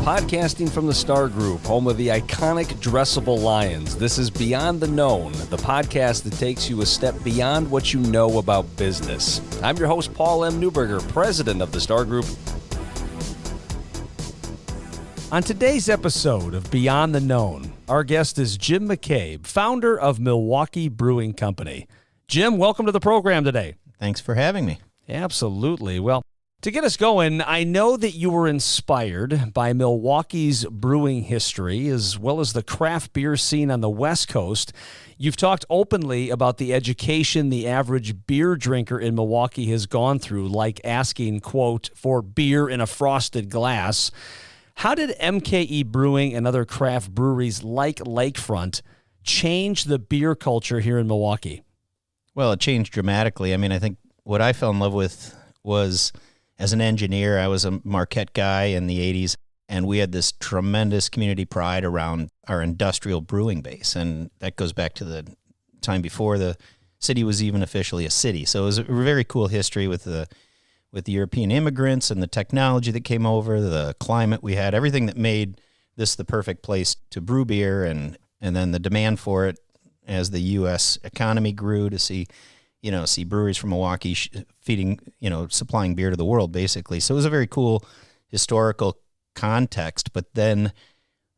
Podcasting from the Star Group, home of the iconic dressable lions. This is Beyond the Known, the podcast that takes you a step beyond what you know about business. I'm your host, Paul M. Newberger, president of the Star Group. On today's episode of Beyond the Known, our guest is Jim McCabe, founder of Milwaukee Brewing Company. Jim, welcome to the program today. Thanks for having me. Absolutely. Well, to get us going, I know that you were inspired by Milwaukee's brewing history as well as the craft beer scene on the West Coast. You've talked openly about the education the average beer drinker in Milwaukee has gone through, like asking, quote, for beer in a frosted glass. How did MKE Brewing and other craft breweries like Lakefront change the beer culture here in Milwaukee? Well, it changed dramatically. I mean, I think what I fell in love with was, as an engineer, I was a Marquette guy in the 80s, and we had this tremendous community pride around our industrial brewing base, and that goes back to the time before the city was even officially a city. So it was a very cool history with the European immigrants and the technology that came over, the climate we had, everything that made this the perfect place to brew beer, and then the demand for it as the U.S. economy grew to see breweries from Milwaukee feeding, supplying beer to the world, basically. So it was a very cool historical context. But then,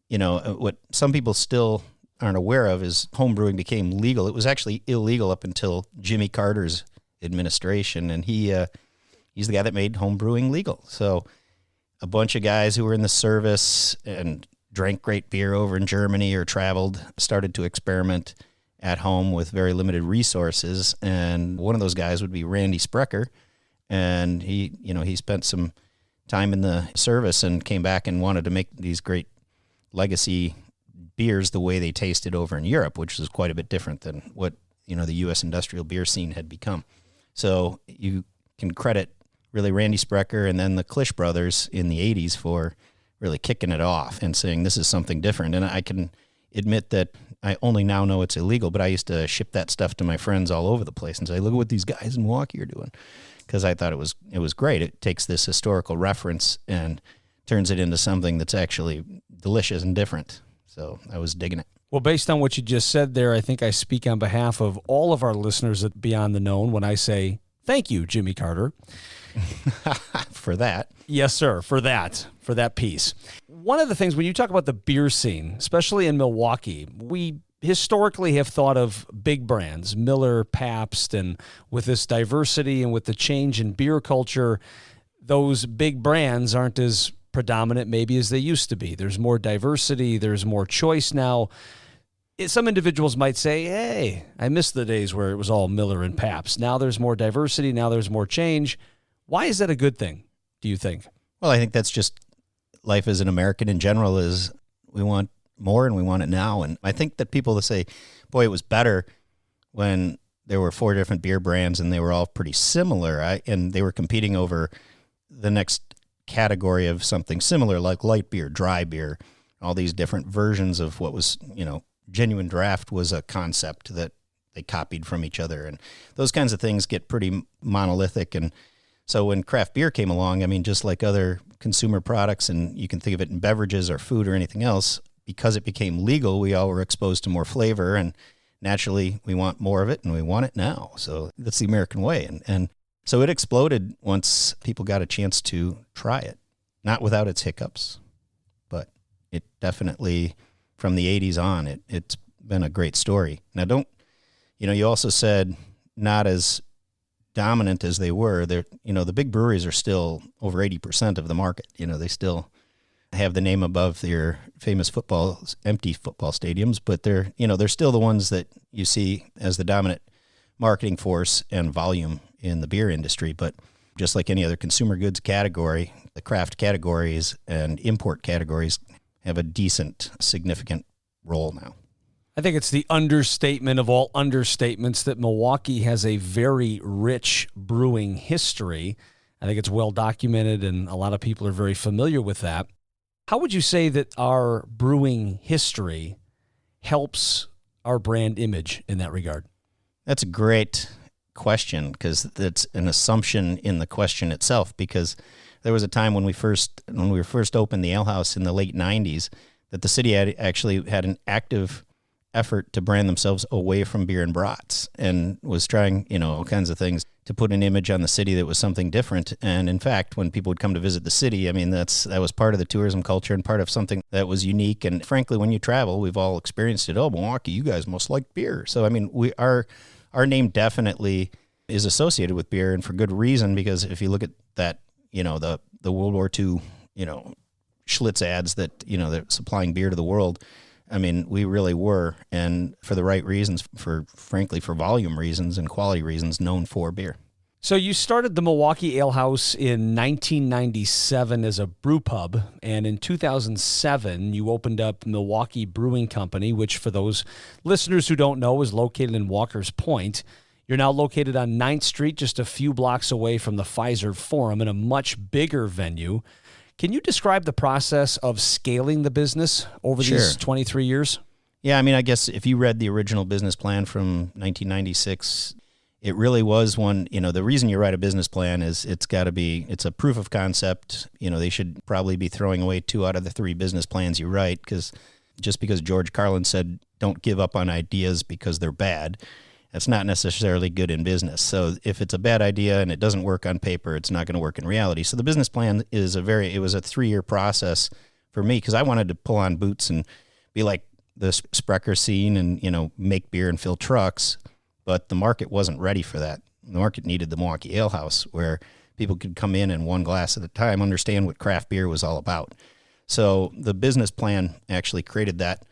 what some people still aren't aware of is home brewing became legal. It was actually illegal up until Jimmy Carter's administration, and he's the guy that made home brewing legal. So a bunch of guys who were in the service and drank great beer over in Germany or traveled started to experiment at home with very limited resources, and one of those guys would be Randy Sprecher, and he spent some time in the service and came back and wanted to make these great legacy beers the way they tasted over in Europe, which was quite a bit different than what the U.S. industrial beer scene had become. So you can credit really Randy Sprecher and then the Klisch brothers in the 80s for really kicking it off and saying this is something different. And I can admit that I only now know it's illegal, but I used to ship that stuff to my friends all over the place and say, look at what these guys in Milwaukee are doing, because I thought it was great. It takes this historical reference and turns it into something that's actually delicious and different. So I was digging it. Well, based on what you just said there, I think I speak on behalf of all of our listeners at Beyond the Known when I say thank you, Jimmy Carter. For that. Yes, sir, for that piece. One of the things when you talk about the beer scene, especially in Milwaukee, we historically have thought of big brands, Miller, Pabst, and with this diversity and with the change in beer culture, those big brands aren't as predominant maybe as they used to be. There's more diversity, there's more choice now. Some individuals might say, hey, I miss the days where it was all Miller and Pabst. Now there's more diversity, now there's more change. Why is that a good thing, do you think? Well, I think that's just life as an American in general is we want more and we want it now. And I think that people that say, boy, it was better when there were 4 different beer brands and they were all pretty similar, and they were competing over the next category of something similar like light beer, dry beer, all these different versions of what was, genuine draft was a concept that they copied from each other. And those kinds of things get pretty monolithic. And so when craft beer came along, I mean, just like other consumer products, and you can think of it in beverages or food or anything else, because it became legal, we all were exposed to more flavor, and naturally we want more of it, and we want it now. So that's the American way. And so it exploded once people got a chance to try it, not without its hiccups, but it definitely, from the 80s on, it's been a great story. Now you also said not as dominant as they were. They're, the big breweries are still over 80% of the market. They still have the name above their famous empty football stadiums, but they're still the ones that you see as the dominant marketing force and volume in the beer industry. But just like any other consumer goods category, the craft categories and import categories have a decent, significant role now. I think it's the understatement of all understatements that Milwaukee has a very rich brewing history. I think it's well documented, and a lot of people are very familiar with that. How would you say that our brewing history helps our brand image in that regard? That's a great question, because that's an assumption in the question itself, because there was a time when we were first opened the ale house in the late 90s that the city actually had an active effort to brand themselves away from beer and brats, and was trying, all kinds of things to put an image on the city that was something different. And in fact, when people would come to visit the city, I mean, that was part of the tourism culture and part of something that was unique. And frankly, when you travel, we've all experienced it. Oh, Milwaukee, you guys must like beer. So, I mean, our name definitely is associated with beer, and for good reason, because if you look at that, the World War II, Schlitz ads that, they're supplying beer to the world. I mean, we really were, and for the right reasons, frankly, for volume reasons and quality reasons, known for beer. So you started the Milwaukee Ale House in 1997 as a brew pub, and in 2007 you opened up Milwaukee Brewing Company, which for those listeners who don't know is located in Walker's Point. You're now located on 9th Street, just a few blocks away from the Pfizer Forum in a much bigger venue. Can you describe the process of scaling the business over these 23 years? Yeah, I mean, I guess if you read the original business plan from 1996, it really was one, the reason you write a business plan is it's a proof of concept. They should probably be throwing away 2 out of the 3 business plans you write, because just because George Carlin said, don't give up on ideas because they're bad, that's not necessarily good in business. So if it's a bad idea and it doesn't work on paper, it's not going to work in reality. So the business plan it was a 3-year process for me, because I wanted to pull on boots and be like the Sprecher scene and, make beer and fill trucks. But the market wasn't ready for that. The market needed the Milwaukee Ale House, where people could come in and 1 glass at a time, understand what craft beer was all about. So the business plan actually created that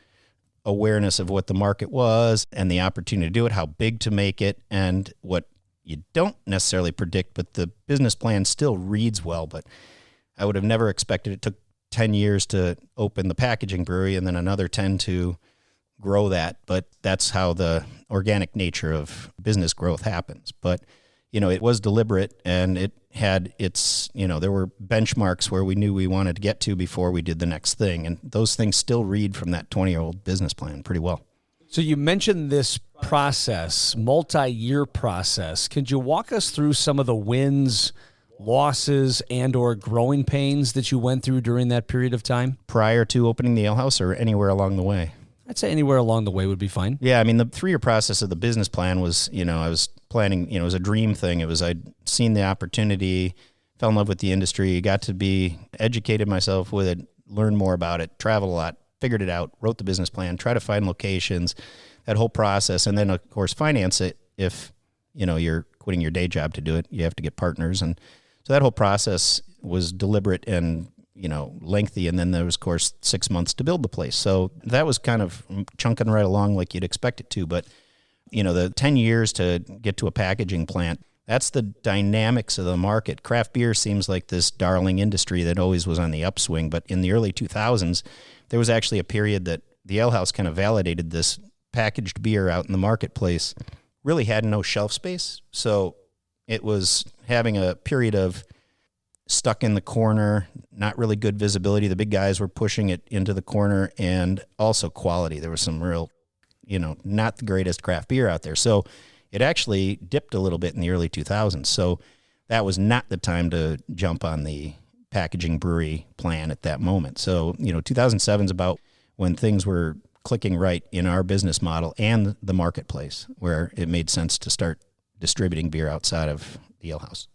awareness of what the market was and the opportunity to do it, how big to make it, and what you don't necessarily predict, but the business plan still reads well. But I would have never expected it took 10 years to open the packaging brewery and then another 10 to grow that. But that's how the organic nature of business growth happens. But, it was deliberate, and it had its, there were benchmarks where we knew we wanted to get to before we did the next thing. And those things still read from that 20-year-old business plan pretty well. So you mentioned this process, multi-year process. Could you walk us through some of the wins, losses, and or growing pains that you went through during that period of time? Prior to opening the ale house or anywhere along the way? I'd say anywhere along the way would be fine. Yeah, I mean, the 3-year process of the business plan was, I was planning, it was a dream thing. I'd seen the opportunity, fell in love with the industry, got to be educated myself with it, learn more about it, travel a lot, figured it out, wrote the business plan, try to find locations, that whole process, and then, of course, finance it. If, you're quitting your day job to do it, you have to get partners. And so that whole process was deliberate and lengthy, and then there was, of course, 6 months to build the place. So that was kind of chunking right along like you'd expect it to. But, the 10 years to get to a packaging plant, that's the dynamics of the market. Craft beer seems like this darling industry that always was on the upswing. But in the early 2000s, there was actually a period that the ale house kind of validated this packaged beer out in the marketplace really had no shelf space. So it was having a period of stuck in the corner, not really good visibility. The big guys were pushing it into the corner, and also quality. There was some real, not the greatest craft beer out there. So it actually dipped a little bit in the early 2000s. So that was not the time to jump on the packaging brewery plan at that moment. So, 2007 is about when things were clicking right in our business model and the marketplace, where it made sense to start distributing beer outside of the ale house.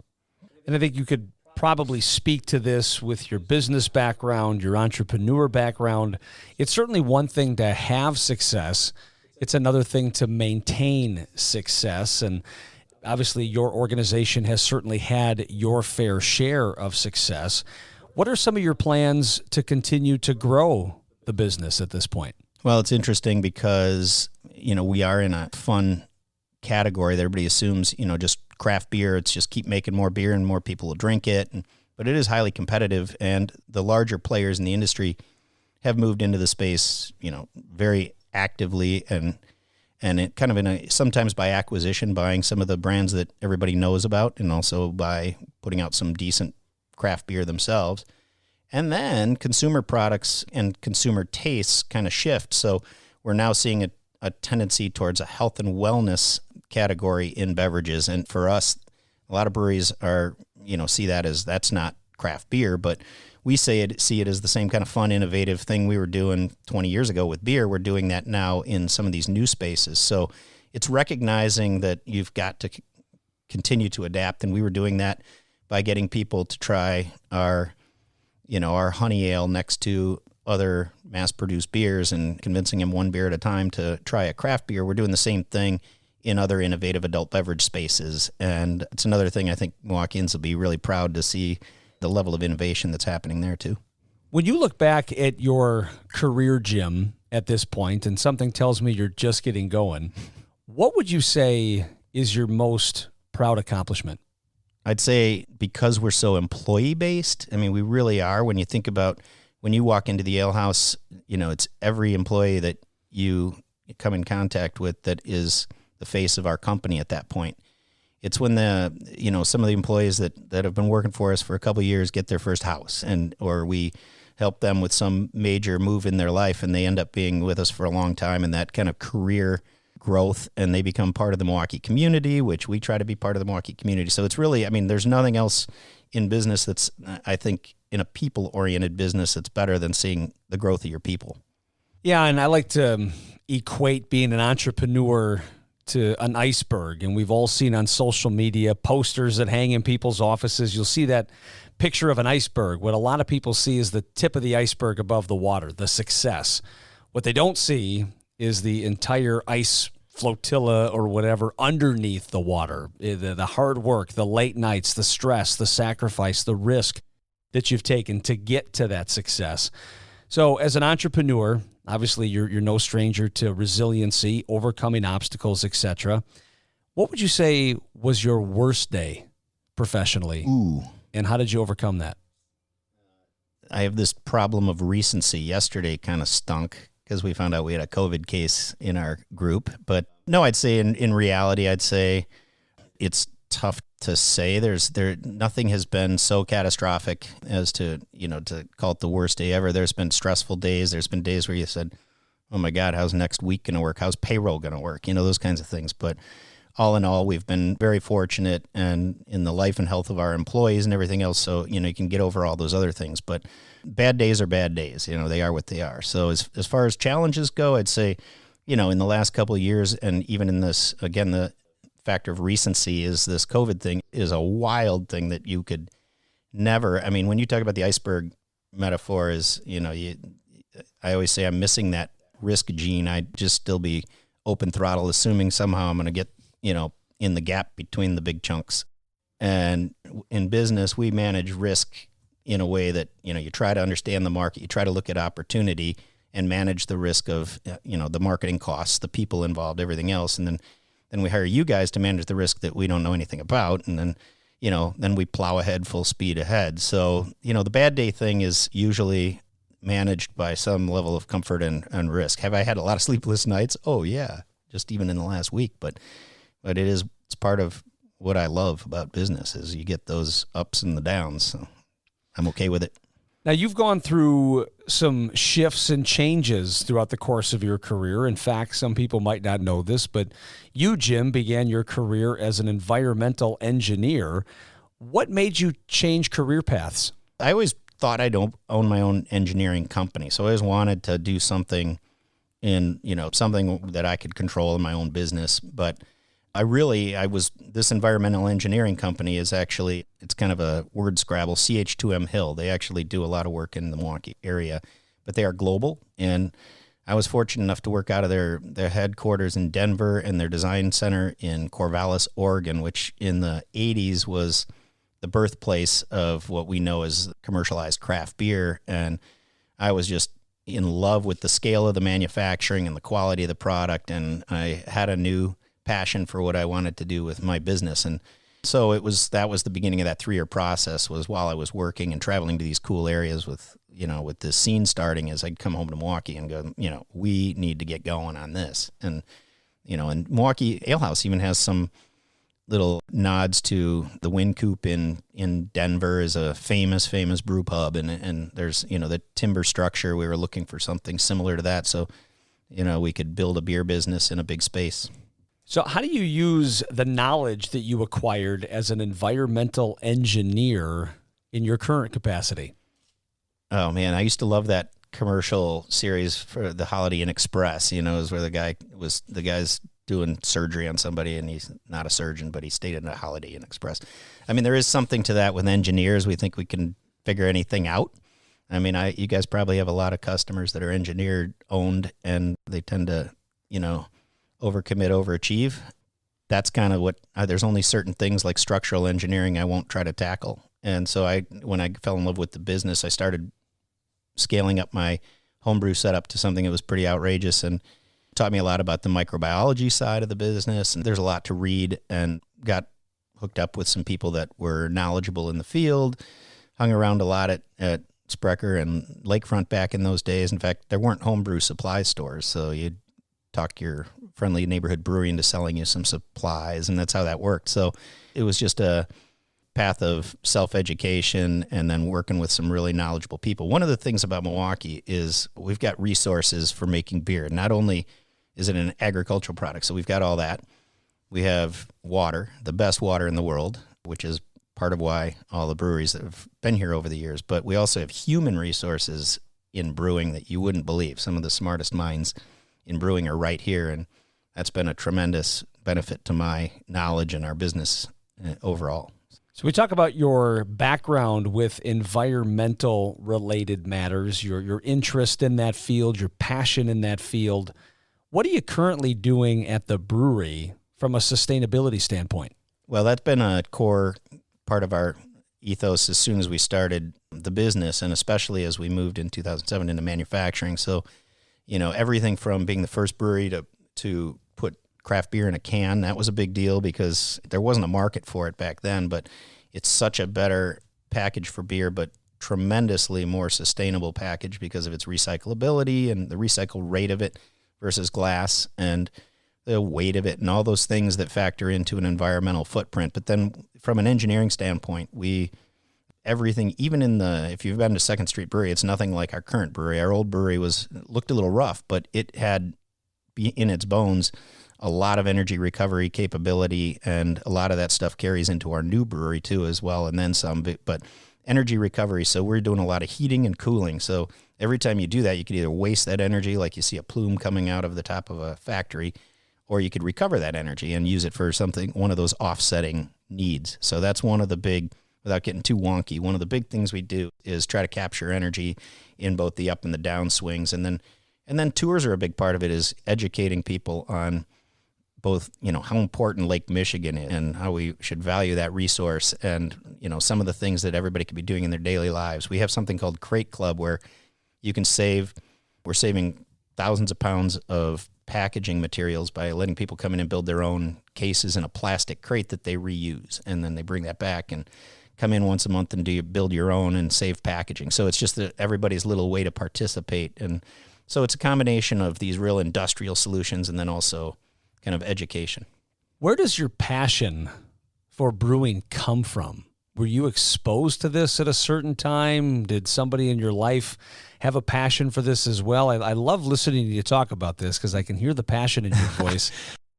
And I think you could probably speak to this with your business background, your entrepreneur background. It's certainly one thing to have success. It's another thing to maintain success. And obviously your organization has certainly had your fair share of success. What are some of your plans to continue to grow the business at this point? Well, it's interesting because, we are in a fun category that everybody assumes, just craft beer. It's just keep making more beer and more people will drink it. But it is highly competitive, and the larger players in the industry have moved into the space, very actively and it kind of sometimes by acquisition, buying some of the brands that everybody knows about, and also by putting out some decent craft beer themselves. And then consumer products and consumer tastes kind of shift. So we're now seeing a tendency towards a health and wellness category in beverages. And for us, a lot of breweries are, see that as that's not craft beer, but we see it as the same kind of fun, innovative thing we were doing 20 years ago with beer. We're doing that now in some of these new spaces. So it's recognizing that you've got to continue to adapt, and we were doing that by getting people to try our honey ale next to other mass-produced beers and convincing them one beer at a time to try a craft beer. We're doing the same thing in other innovative adult beverage spaces. And it's another thing I think Milwaukeeans will be really proud to see the level of innovation that's happening there too. When you look back at your career, Jim, at this point, and something tells me you're just getting going, what would you say is your most proud accomplishment? I'd say because we're so employee-based, I mean, we really are. When you think about when you walk into the ale house, it's every employee that you come in contact with that is the face of our company at that point. It's when some of the employees that have been working for us for a couple of years get their first house, or we help them with some major move in their life, and they end up being with us for a long time, and that kind of career growth, and they become part of the Milwaukee community, which we try to be part of the Milwaukee community. So it's really, there's nothing else in business that's, I think, in a people-oriented business that's better than seeing the growth of your people. Yeah, and I like to equate being an entrepreneur to an iceberg, and we've all seen on social media posters that hang in people's offices. You'll see that picture of an iceberg. What a lot of people see is the tip of the iceberg above the water, the success. What they don't see is the entire ice flotilla or whatever underneath the water, the hard work, the late nights, the stress, the sacrifice, the risk that you've taken to get to that success. So as an entrepreneur, obviously you're no stranger to resiliency, overcoming obstacles, etc. What would you say was your worst day professionally? Ooh. And how did you overcome that? I have this problem of recency. Yesterday kind of stunk because we found out we had a COVID case in our group. But no, I'd say in reality, I'd say it's tough to say. Nothing has been so catastrophic as to call it the worst day ever. There's been stressful days. There's been days where you said, oh my God, how's next week going to work? How's payroll going to work? Those kinds of things. But all in all, we've been very fortunate and in the life and health of our employees and everything else. So, you can get over all those other things, but bad days are bad days. They are what they are. So as far as challenges go, I'd say, in the last couple of years, and even in this, again, the factor of recency is this COVID thing is a wild thing that you could never, when you talk about the iceberg metaphor is, I always say I'm missing that risk gene. I'd just still be open throttle, assuming somehow I'm going to get, in the gap between the big chunks. And in business, we manage risk in a way that, you try to understand the market, you try to look at opportunity and manage the risk of, the marketing costs, the people involved, everything else. And then we hire you guys to manage the risk that we don't know anything about. And then, then we plow ahead full speed ahead. So, the bad day thing is usually managed by some level of comfort and risk. Have I had a lot of sleepless nights? Oh yeah. Just even in the last week, but it's part of what I love about business is you get those ups and the downs. So I'm okay with it. Now, you've gone through some shifts and changes throughout the course of your career. In fact, some people might not know this, but you, Jim, began your career as an environmental engineer. What made you change career paths? I always thought I'd own my own engineering company. So I always wanted to do something something that I could control in my own business. But this environmental engineering company is actually, it's kind of a word scrabble, CH2M Hill. They actually do a lot of work in the Milwaukee area, but they are global. And I was fortunate enough to work out of their headquarters in Denver and their design center in Corvallis, Oregon, which in the 80s was the birthplace of what we know as commercialized craft beer. And I was just in love with the scale of the manufacturing and the quality of the product. And I had a new passion for what I wanted to do with my business. And so that was the beginning of that 3-year process, was while I was working and traveling to these cool areas with this scene starting, as I'd come home to Milwaukee and go, we need to get going on this. And, and Milwaukee Ale House even has some little nods to the Wind Coop in Denver is a famous brew pub. And there's, the timber structure. We were looking for something similar to that. So, we could build a beer business in a big space. So how do you use the knowledge that you acquired as an environmental engineer in your current capacity? Oh man, I used to love that commercial series for the Holiday Inn Express. Is where the guy's doing surgery on somebody, and he's not a surgeon, but he stayed in a Holiday Inn Express. I mean, there is something to that with engineers. We think we can figure anything out. I mean, you guys probably have a lot of customers that are engineer owned, and they tend to, overcommit, overachieve. That's kind of what, there's only certain things like structural engineering I won't try to tackle. And so when I fell in love with the business, I started scaling up my homebrew setup to something that was pretty outrageous and taught me a lot about the microbiology side of the business. And there's a lot to read, and got hooked up with some people that were knowledgeable in the field, hung around a lot at Sprecher and Lakefront back in those days. In fact, there weren't homebrew supply stores, so you'd talk your friendly neighborhood brewery into selling you some supplies, and that's how that worked. So it was just a path of self-education and then working with some really knowledgeable people. One of the things about Milwaukee is we've got resources for making beer. Not only is it an agricultural product, so we've got all that. We have water, the best water in the world, which is part of why all the breweries that have been here over the years. But we also have human resources in brewing that you wouldn't believe. Some of the smartest minds in brewing are right here, and that's been a tremendous benefit to my knowledge and our business overall. So we talk about your background with environmental related matters, your interest in that field, your passion in that field. What are you currently doing at the brewery from a sustainability standpoint? Well, that's been a core part of our ethos as soon as we started the business, and especially as we moved in 2007 into manufacturing. So, everything from being the first brewery to put craft beer in a can, that was a big deal because there wasn't a market for it back then, but it's such a better package for beer, but tremendously more sustainable package because of its recyclability and the recycle rate of it versus glass and the weight of it and all those things that factor into an environmental footprint. But then from an engineering standpoint, everything, even if you've been to Second Street Brewery, it's nothing like our current brewery. Our old brewery looked a little rough, but it had in its bones a lot of energy recovery capability, and a lot of that stuff carries into our new brewery too as well, and then some. But energy recovery, so we're doing a lot of heating and cooling. So every time you do that, you could either waste that energy, like you see a plume coming out of the top of a factory, or you could recover that energy and use it for one of those offsetting needs. So that's one of the big, without getting too wonky, one of the big things we do is try to capture energy in both the up and the down swings. And then tours are a big part of it, is educating people on both, how important Lake Michigan is and how we should value that resource, and, some of the things that everybody could be doing in their daily lives. We have something called Crate Club where you can we're saving thousands of pounds of packaging materials by letting people come in and build their own cases in a plastic crate that they reuse. And then they bring that back and come in once a month and build your own and save packaging. So it's just everybody's little way to participate. And so it's a combination of these real industrial solutions and then also kind of education. Where does your passion for brewing come from? Were you exposed to this at a certain time? Did somebody in your life have a passion for this as well? I love listening to you talk about this because I can hear the passion in your voice.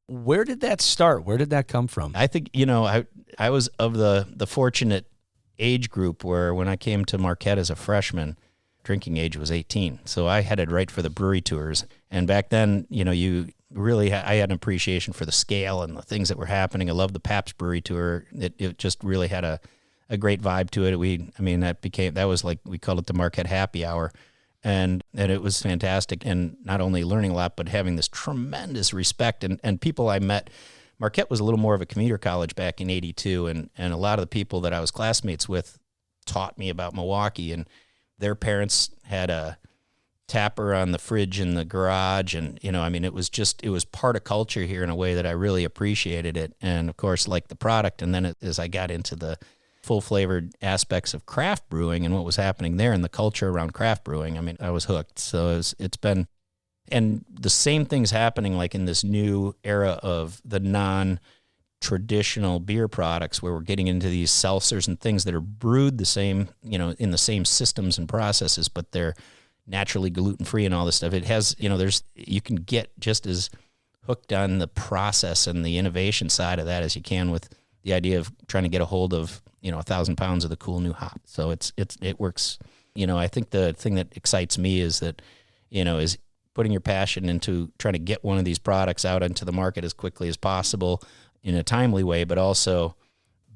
Where did that start? Where did that come from? I think, I was of the fortunate age group where when I came to Marquette as a freshman, drinking age was 18. So I headed right for the brewery tours. And back then, I had an appreciation for the scale and the things that were happening. I loved the Pabst Brewery Tour. It just really had a great vibe to it. That was like, we called it the Marquette Happy Hour. And it was fantastic. And not only learning a lot, but having this tremendous respect and people I met. Marquette was a little more of a commuter college back in 82. And a lot of the people that I was classmates with taught me about Milwaukee, and their parents had a tapper on the fridge in the garage. And, it was part of culture here in a way that I really appreciated it. And of course, like the product. And then as I got into the full flavored aspects of craft brewing and what was happening there and the culture around craft brewing, I was hooked. So it's been, and the same thing's happening like in this new era of the non-traditional beer products where we're getting into these seltzers and things that are brewed the same, in the same systems and processes, but they're naturally gluten-free and all this stuff. It has, you can get just as hooked on the process and the innovation side of that as you can with the idea of trying to get a hold of, 1,000 pounds of the cool new hop. So it works. I think the thing that excites me is that, is putting your passion into trying to get one of these products out into the market as quickly as possible in a timely way, but also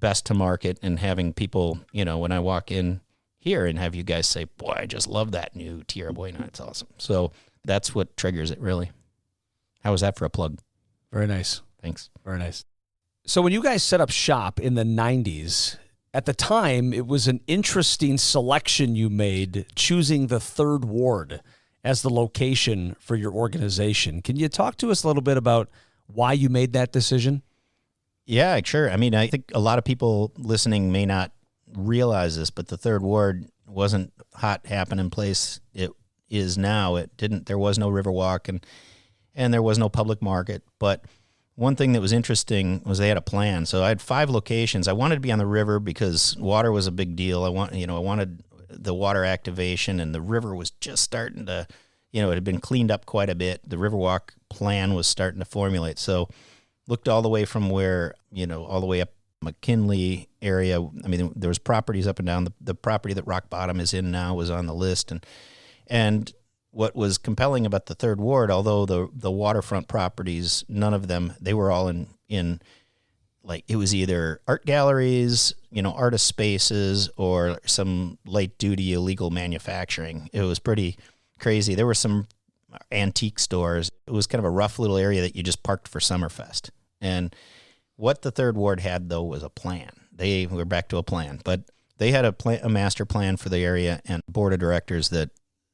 best to market, and having people, when I walk in here and have you guys say, boy, I just love that new Tierra Buena. It's awesome. So that's what triggers it, really. How was that for a plug? Very nice. Thanks. Very nice. So when you guys set up shop in the 90s, at the time, it was an interesting selection you made, choosing the Third Ward as the location for your organization. Can you talk to us a little bit about why you made that decision? Yeah, sure. I mean, I think a lot of people listening may not realize this, but the Third Ward wasn't hot happening place it is now. There was no Riverwalk and there was no public market. But one thing that was interesting was they had a plan. So I had 5 locations. I wanted to be on the river because water was a big deal. I wanted the water activation, and the river was just starting to, it had been cleaned up quite a bit. The Riverwalk plan was starting to formulate. So looked all the way from where, all the way up McKinley area. I mean, there was properties up and down. The property that Rock Bottom is in now was on the list. And what was compelling about the Third Ward, although the waterfront properties, none of them, they were all in like, it was either art galleries, artist spaces, or some light duty illegal manufacturing. It was pretty crazy. There were some antique stores. It was kind of a rough little area that you just parked for Summerfest. And what the Third Ward had, though, was a plan. We're back to a plan, but they had a master plan for the area and board of directors that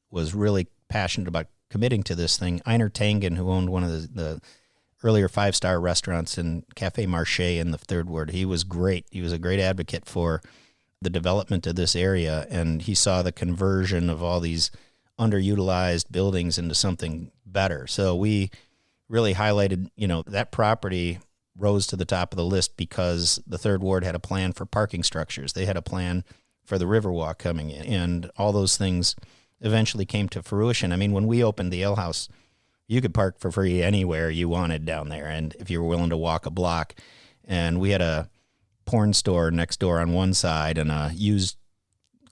was really passionate about committing to this thing. Einar Tangen, who owned one of the earlier 5-star restaurants in Cafe Marché in the Third Ward, he was great. He was a great advocate for the development of this area, and he saw the conversion of all these underutilized buildings into something better. So we really highlighted, that property rose to the top of the list because the Third Ward had a plan for parking structures. They had a plan for the Riverwalk coming in, and all those things eventually came to fruition. I mean, when we opened the Ale House, you could park for free anywhere you wanted down there, and if you were willing to walk a block. And we had a porn store next door on one side and a used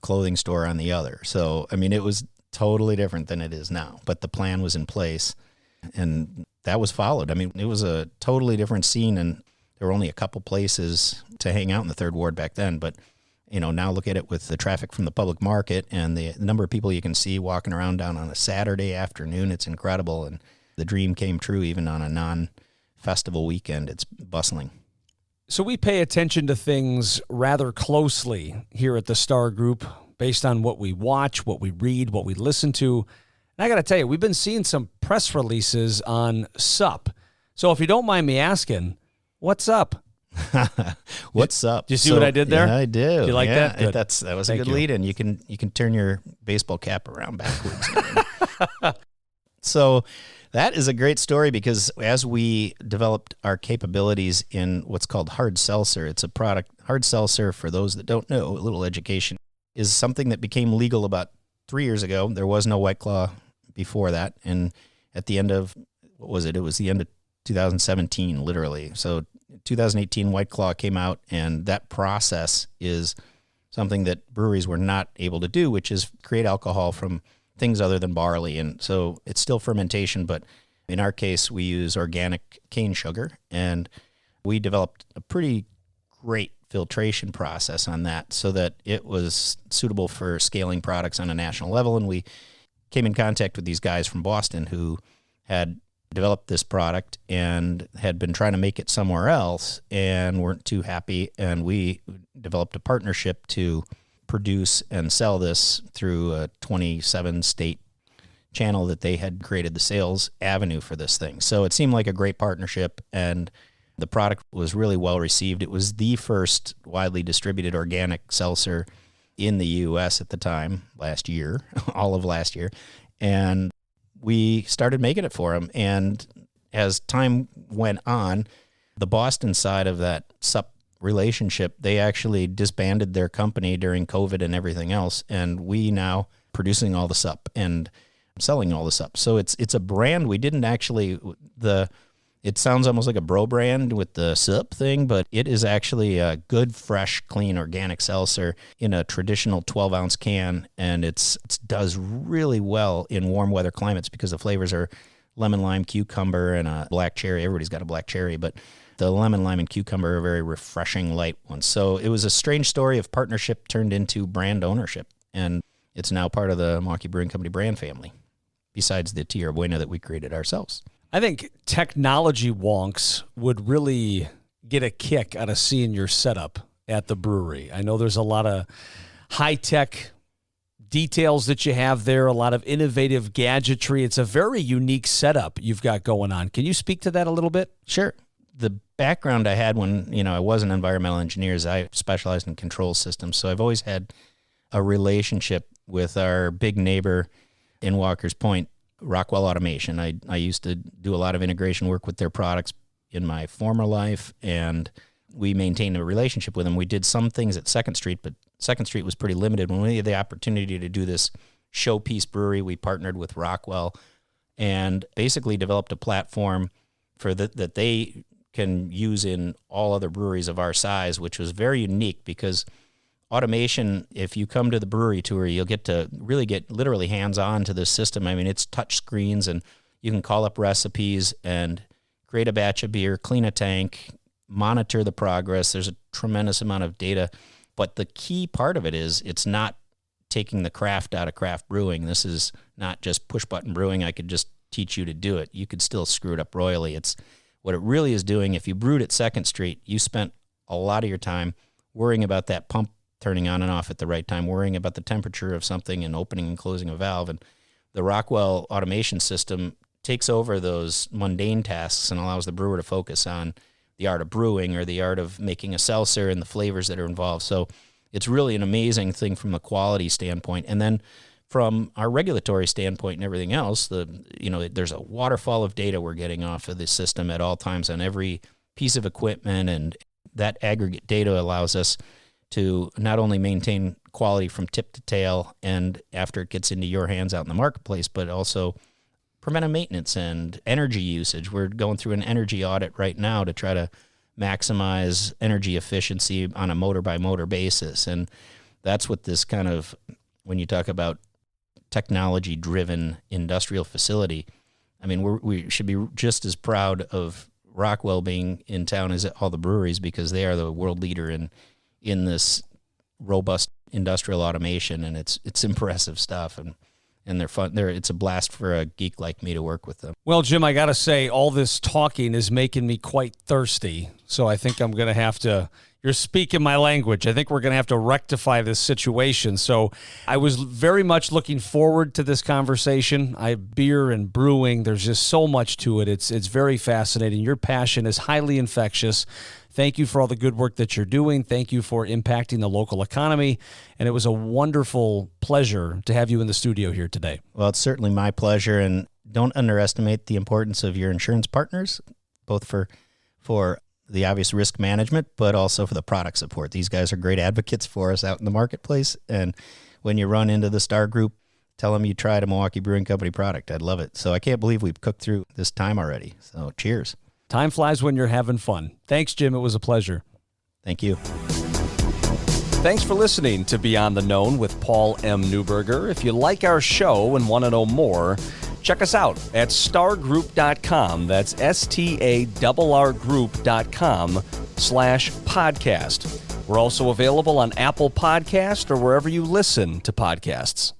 clothing store on the other. So, I mean, it was totally different than it is now, but the plan was in place, and that was followed. I mean, it was a totally different scene, and there were only a couple places to hang out in the Third Ward back then. But, now look at it with the traffic from the public market and the number of people you can see walking around down on a Saturday afternoon. It's incredible. And the dream came true even on a non-festival weekend. It's bustling. So we pay attention to things rather closely here at the Star Group based on what we watch, what we read, what we listen to. And I got to tell you, we've been seeing some press releases on SUP. So if you don't mind me asking, what's up? What's up? Did you see what I did there? Yeah, I do. Do you like that? Good. That was a good lead-in. You can turn your baseball cap around backwards. So that is a great story because as we developed our capabilities in what's called hard seltzer, it's a product. Hard seltzer, for those that don't know, a little education, is something that became legal about 3 years ago. There was no White Claw before that, and at the end of what was it? It was the end of 2017, literally. So 2018, White Claw came out, and that process is something that breweries were not able to do, which is create alcohol from things other than barley. And so it's still fermentation, but in our case, we use organic cane sugar, and we developed a pretty great filtration process on that so that it was suitable for scaling products on a national level. And we came in contact with these guys from Boston who had developed this product and had been trying to make it somewhere else and weren't too happy. And we developed a partnership to produce and sell this through a 27-state channel that they had created the sales avenue for this thing. So it seemed like a great partnership, and the product was really well received. It was the first widely distributed organic seltzer in the U.S. at the time, last year, all of last year. And we started making it for them. And as time went on, the Boston side of that SUP relationship, they actually disbanded their company during COVID and everything else. And we now producing all the SUP and selling all the SUP. So it's a brand we didn't actually, It sounds almost like a bro brand with the sip thing, but it is actually a good, fresh, clean, organic seltzer in a traditional 12-ounce can, and it does really well in warm weather climates because the flavors are lemon, lime, cucumber, and a black cherry. Everybody's got a black cherry, but the lemon, lime, and cucumber are very refreshing, light ones. So it was a strange story of partnership turned into brand ownership, and it's now part of the Milwaukee Brewing Company brand family, besides the Tierra Buena that we created ourselves. I think technology wonks would really get a kick out of seeing your setup at the brewery. I know there's a lot of high-tech details that you have there, a lot of innovative gadgetry. It's a very unique setup you've got going on. Can you speak to that a little bit? Sure. The background I had when, I was an environmental engineer is I specialized in control systems. So I've always had a relationship with our big neighbor in Walker's Point, Rockwell Automation. I used to do a lot of integration work with their products in my former life, and we maintained a relationship with them. We did some things at 2nd Street, but 2nd Street was pretty limited. When we had the opportunity to do this showpiece brewery, we partnered with Rockwell and basically developed a platform for that they can use in all other breweries of our size, which was very unique because automation, if you come to the brewery tour, you'll get to really get literally hands-on to this system. I mean, it's touch screens, and you can call up recipes and create a batch of beer, clean a tank, monitor the progress. There's a tremendous amount of data. But the key part of it is it's not taking the craft out of craft brewing. This is not just push-button brewing. I could just teach you to do it. You could still screw it up royally. It's what it really is doing. If you brewed at 2nd Street, you spent a lot of your time worrying about that pump turning on and off at the right time, worrying about the temperature of something and opening and closing a valve. And the Rockwell automation system takes over those mundane tasks and allows the brewer to focus on the art of brewing or the art of making a seltzer and the flavors that are involved. So it's really an amazing thing from the quality standpoint. And then from our regulatory standpoint and everything else, there's a waterfall of data we're getting off of this system at all times on every piece of equipment, and that aggregate data allows us to not only maintain quality from tip to tail and after it gets into your hands out in the marketplace, but also preventive maintenance and energy usage. We're going through an energy audit right now to try to maximize energy efficiency on a motor-by-motor basis. And that's what this kind of, when you talk about technology-driven industrial facility, I mean, we should be just as proud of Rockwell being in town as all the breweries, because they are the world leader in this robust industrial automation, and it's impressive stuff, and they're fun. It's a blast for a geek like me to work with them. Well, Jim, I got to say, all this talking is making me quite thirsty, so I think I'm going to have to, you're speaking my language, I think we're going to have to rectify this situation. So I was very much looking forward to this conversation. Beer and brewing, there's just so much to it. It's very fascinating. Your passion is highly infectious. Thank you for all the good work that you're doing. Thank you for impacting the local economy. And it was a wonderful pleasure to have you in the studio here today. Well, it's certainly my pleasure. And don't underestimate the importance of your insurance partners, both for the obvious risk management, but also for the product support. These guys are great advocates for us out in the marketplace. And when you run into the Star Group, tell them you tried a Milwaukee Brewing Company product. I'd love it. So I can't believe we've cooked through this time already. So cheers. Time flies when you're having fun. Thanks, Jim. It was a pleasure. Thank you. Thanks for listening to Beyond the Known with Paul M. Newberger. If you like our show and want to know more, check us out at stargroup.com. That's starrgroup.com/podcast. We're also available on Apple Podcast or wherever you listen to podcasts.